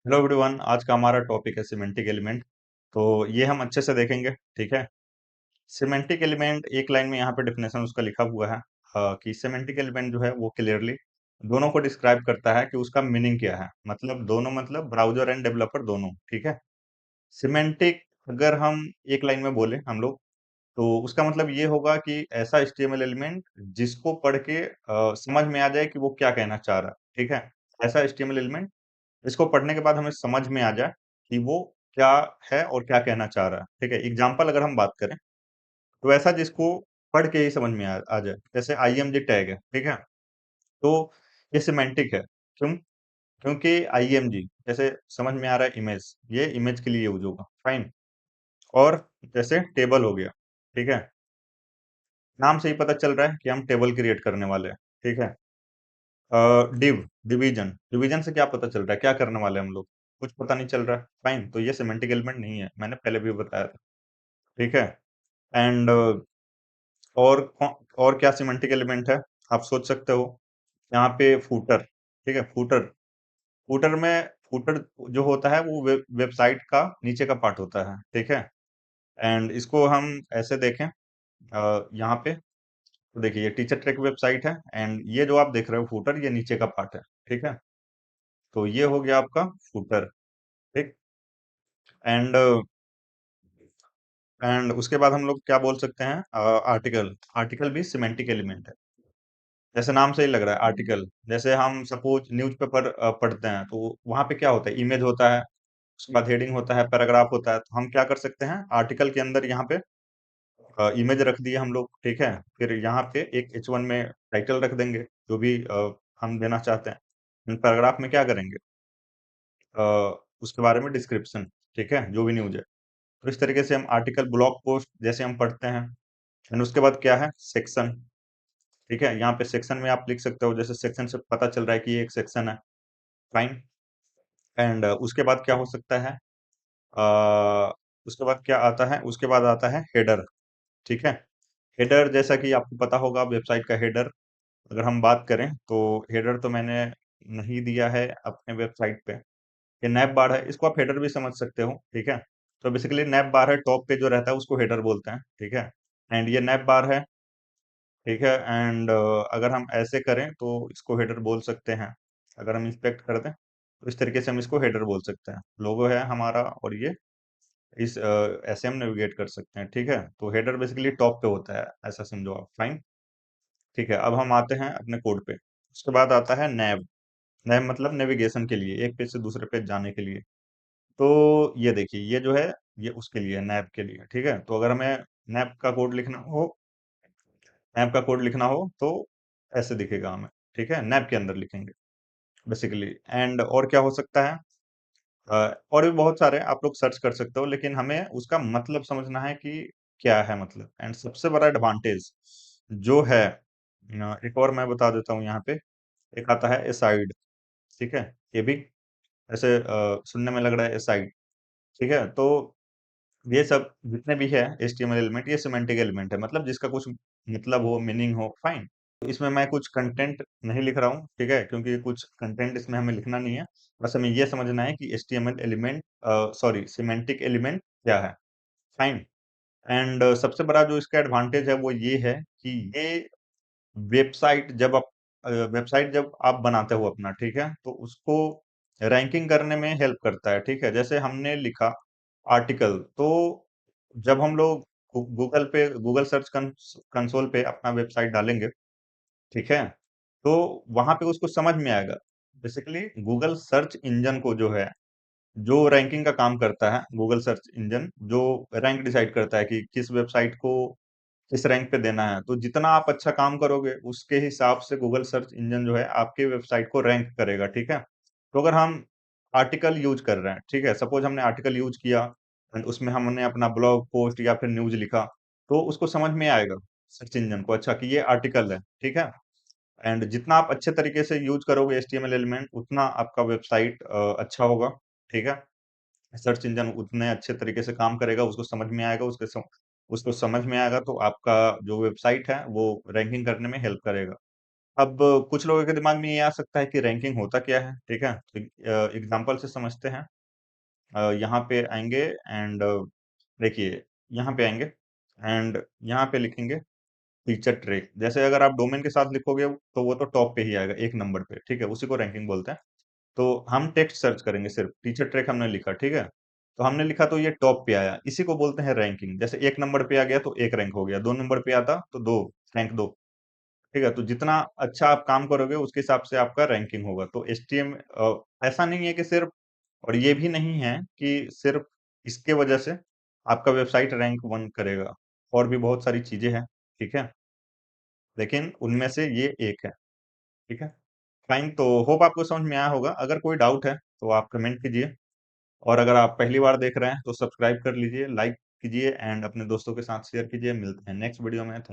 Hello everyone. आज का हमारा टॉपिक है सिमेंटिक एलिमेंट। तो ये हम अच्छे से देखेंगे। ठीक है। सिमेंटिक एलिमेंट एक लाइन में यहाँ पे डेफिनेशन उसका लिखा हुआ है। कि सिमेंटिक एलिमेंट जो है वो क्लियरली दोनों को डिस्क्राइब करता है कि उसका मीनिंग क्या है। मतलब दोनों, मतलब ब्राउजर एंड डेवलपर दोनों। ठीक है। सिमेंटिक अगर हम एक लाइन में बोले हम लोग, तो उसका मतलब ये होगा कि ऐसा एचटीएमएल एलिमेंट जिसको पढ़ के समझ में आ जाए कि वो क्या कहना चाह रहा है। ठीक है। ऐसा एचटीएमएल एलिमेंट इसको पढ़ने के बाद हमें समझ में आ जाए कि वो क्या है और क्या कहना चाह रहा है। ठीक है। एग्जाम्पल अगर हम बात करें तो ऐसा जिसको पढ़ के ही समझ में आ जाए, जैसे आईएमजी टैग है। ठीक है। तो ये सिमेंटिक है। क्यों? क्योंकि आईएमजी जैसे समझ में आ रहा है, इमेज, ये इमेज के लिए यूज होगा। फाइन। और जैसे टेबल हो गया। ठीक है। नाम से ही पता चल रहा है कि हम टेबल क्रिएट करने वाले हैं। ठीक है। डिव, डिवीजन, डिवीजन से क्या पता चल रहा है, क्या करने वाले हैं हम लोग? कुछ पता नहीं चल रहा है। फाइन। तो ये सिमेंटिक एलिमेंट नहीं है, मैंने पहले भी बताया था। ठीक है। एंड और क्या सिमेंटिक एलिमेंट है, आप सोच सकते हो। यहाँ पे फूटर। ठीक है। फूटर, फूटर जो होता है वो वेबसाइट का नीचे का पार्ट होता है। ठीक है। एंड इसको हम ऐसे देखें, यहाँ पे तो देखिए ये टीचर ट्रैक वेबसाइट है, एंड ये जो आप देख रहे हो फूटर, ये नीचे का पार्ट है। ठीक है। तो ये हो गया आपका फूटर। ठीक। एंड एंड उसके बाद हम लोग क्या बोल सकते हैं, आर्टिकल। आर्टिकल भी सिमेंटिक एलिमेंट है। जैसे नाम से ही लग रहा है आर्टिकल। जैसे हम सपोज न्यूज़पेपर पढ़ते हैं, तो वहां पे क्या होता है, इमेज होता है, उसके बाद हेडिंग होता है, पैराग्राफ होता है। तो हम क्या कर सकते हैं, आर्टिकल के अंदर यहाँ पे इमेज रख दिए हम लोग। ठीक है। फिर यहाँ पे एक H1 में टाइटल रख देंगे, जो भी हम देना चाहते हैं। पैराग्राफ में क्या करेंगे, अ, उसके बारे में डिस्क्रिप्शन। ठीक है, जो भी न्यूज है। तो इस तरीके से हम आर्टिकल, ब्लॉग पोस्ट जैसे हम पढ़ते हैं। एंड उसके बाद क्या है, सेक्शन। ठीक है। यहाँ पे सेक्शन में आप लिख सकते हो, जैसे सेक्शन से पता चल रहा है कि ये एक सेक्शन है। फाइन। एंड उसके बाद क्या हो सकता है, उसके बाद क्या आता है, उसके बाद आता है हेडर। ठीक है। हेडर जैसा कि आपको पता होगा, वेबसाइट का हेडर अगर हम बात करें, तो हेडर तो मैंने नहीं दिया है अपने वेबसाइट पे। ये नैप बार है, इसको आप हेडर भी समझ सकते हो। ठीक है। तो बेसिकली नैप बार है, टॉप पे जो रहता है उसको हेडर बोलते हैं। ठीक है। एंड ये नैप बार है। ठीक है। एंड अगर हम ऐसे करें तो इसको हेडर बोल सकते हैं। अगर हम इंस्पेक्ट कर दें तो इस तरीके से हम इसको हेडर बोल सकते हैं। लोगो है हमारा, और ये इस ऐसे हम नेविगेट कर सकते हैं। ठीक है। तो हेडर बेसिकली टॉप पे होता है, ऐसा समझो आप। फाइन। ठीक है। अब हम आते हैं अपने कोड पे। उसके बाद आता है नैव। नैव मतलब नेविगेशन के लिए, एक पेज से दूसरे पेज जाने के लिए। तो ये देखिए, ये जो है ये उसके लिए, नैव के लिए। ठीक है। तो अगर हमें नैव का कोड लिखना हो, नैव का कोड लिखना हो तो ऐसे दिखेगा हमें। ठीक है। नैव के अंदर लिखेंगे बेसिकली। एंड और क्या हो सकता है, और भी बहुत सारे आप लोग सर्च कर सकते हो, लेकिन हमें उसका मतलब समझना है कि क्या है मतलब। एंड सबसे बड़ा एडवांटेज जो है, एक और मैं बता देता हूँ यहाँ पे। एक आता है एसाइड। ठीक है। ये भी ऐसे सुनने में लग रहा है एसाइड। ठीक है। तो ये सब जितने भी है एचटीएमएल एलिमेंट, ये सिमेंटिक एलिमेंट है, मतलब जिसका कुछ मतलब हो, मीनिंग हो। फाइन। इसमें मैं कुछ कंटेंट नहीं लिख रहा हूँ। ठीक है। क्योंकि कुछ कंटेंट इसमें हमें लिखना नहीं है। बस हमें ये समझना है कि HTML element, sorry, semantic element क्या है। फाइन। एंड सबसे बड़ा जो इसका एडवांटेज है वो ये है कि ये वेबसाइट जब आप बनाते हो अपना, ठीक है, तो उसको रैंकिंग करने में हेल्प करता है। ठीक है। जैसे हमने लिखा आर्टिकल, तो जब हम लोग गूगल पे, गूगल सर्च कंसोल पे अपना वेबसाइट डालेंगे, ठीक है, तो वहां पे उसको समझ में आएगा। बेसिकली गूगल सर्च इंजन को जो है, जो रैंकिंग का काम करता है, गूगल सर्च इंजन जो रैंक डिसाइड करता है कि किस वेबसाइट को किस रैंक पे देना है। तो जितना आप अच्छा काम करोगे उसके हिसाब से गूगल सर्च इंजन जो है आपके वेबसाइट को रैंक करेगा। ठीक है। तो अगर हम आर्टिकल यूज कर रहे हैं, ठीक है, सपोज हमने आर्टिकल यूज किया एंड उसमें हमने अपना ब्लॉग पोस्ट या फिर न्यूज लिखा, तो उसको समझ में आएगा सर्च इंजन को, अच्छा कि ये आर्टिकल है। ठीक है। एंड जितना आप अच्छे तरीके से यूज करोगे एचटीएमएल एलिमेंट, उतना आपका वेबसाइट अच्छा होगा। ठीक है। सर्च इंजन उतने अच्छे तरीके से काम करेगा, उसको समझ में आएगा, उसको समझ में आएगा तो आपका जो वेबसाइट है वो रैंकिंग करने में हेल्प करेगा। अब कुछ लोगों के दिमाग में ये आ सकता है कि रैंकिंग होता क्या है, ठीक है? तो एग्ज़ाम्पल से समझते हैं। यहाँ पे आएँगे एंड देखिए, यहाँ पे आएँगे एंड यहाँ पे लिखेंगे फीचर ट्रैक। जैसे अगर आप डोमेन के साथ लिखोगे तो वो तो टॉप पे ही आएगा, 1 नंबर पे, ठीक है? उसी को रैंकिंग बोलते हैं। तो हम टेक्स्ट सर्च करेंगे सिर्फ, टीचर ट्रैक हमने लिखा, ठीक है? तो हमने लिखा तो ये टॉप पे आया, इसी को बोलते हैं रैंकिंग। जैसे 1 नंबर पे आ गया तो 1 रैंक हो गया, 2 नंबर पे आता तो 2 रैंक 2, ठीक है? तो जितना अच्छा आप काम करोगे उसके हिसाब से आपका रैंकिंग होगा। तो ऐसा नहीं है कि सिर्फ, और ये भी नहीं है कि सिर्फ इसके वजह से आपका वेबसाइट रैंक 1 करेगा, और भी बहुत सारी चीज़ें हैं, ठीक है? लेकिन उनमें से ये एक है, ठीक है? फाइन, तो होप आपको समझ में आया होगा। अगर कोई डाउट है तो आप कमेंट कीजिए, और अगर आप पहली बार देख रहे हैं तो सब्सक्राइब कर लीजिए, लाइक कीजिए एंड अपने दोस्तों के साथ शेयर कीजिए। मिलते हैं नेक्स्ट वीडियो में। थैंक